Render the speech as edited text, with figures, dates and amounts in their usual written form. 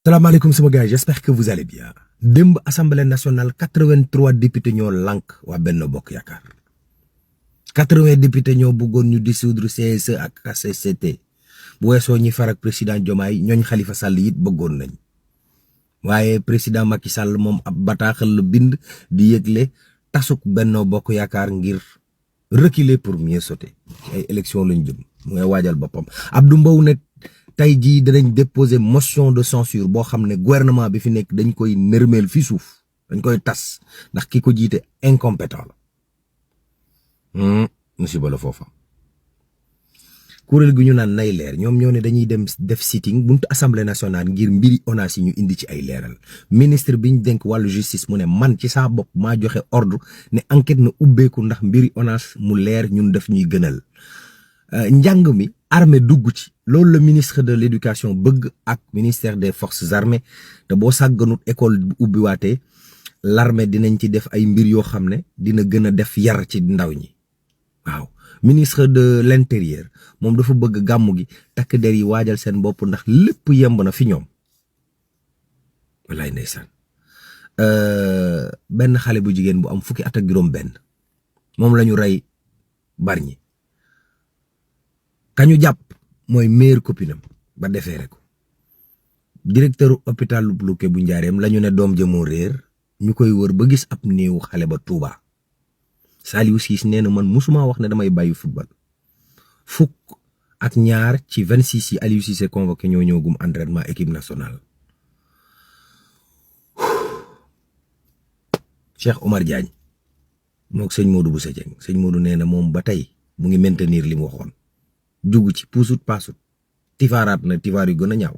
Salam alaikum sama gars, j'espère que vous allez bien. Demb Assemblée nationale 83 députés ñoo lank wa Benno Bokk Yaakaar 80 députés ñoo bëggoon ñu dissoudre CSE ak HCCT bu weesoo ñi farak président Diomaye ñooñ Khalifa Sall it bëggoon nañ waaye président Macky Sall moom ab bataaxal la bind di yëgle tasuk Benno Bokk Yaakaar ngir reculer pour mieux sauter ay élection lañ jëm mu ngay waajal boppam. Abdou Mbow ne tey jii danañ déposer motion de censure boo xam ne gouvernement bi fi nekk dañ koy nërmeel fi suuf dañ koy tas ndax ki ko jiite incompétent la musiba la foofa. kuréel gi ñu naan nay leer ñoom ñoo ne dañuy dem def sitting buntu assemblée nationale ngir mbiri ONAS yi ñu indi ci ay leeral ministre bi ñu dénk wàllu justice mu ne man ci saa bopp maa joxe ordre ne enquête na ubbeeku ndax mbiri ONAS mu leer ñun def ñuy gënal. njàng mi armée dugg ci loolu le ministre de l'éducation bëgg ak ministère des forces armées te boo sàgganut école bu ubbiwaatee l'armée dinañ ci def ay mbir yoo xam ne dina gën a def yar ci ndaw ñi waaw. ministre de l'intérieur moom dafa bëgg gàmmu gi takk der yi waajal seen bopp ndax lépp yemb na fi ñoom wallaay ndeysaan. benn xale bu jigéen bu am fukki at ak juróom benn moom lañu rey Bargny kañu jàpp mooy meilleure copine am ba defeere ko directeur hôpital Lukke bu Njaareem lañu ne doom jëmoo réer ñu koy wër ba gis ab néewu xale ba Touba. Saliou Ciss nee na man musuma wax ne damay bàyyi football fukk ak ñaar ci 26 yi Aliou Cissé convoqué ñoo ñëwagum entraînement équipe nationale. Cheikh Omar Diagne mook sëñ Modou Bousso Dieng sëñ Modou nee na moom ba tey mu ngi maintenir li mu waxoon jugu ci puusut paasut tifaaraat na tifaar yu gën a ñaaw.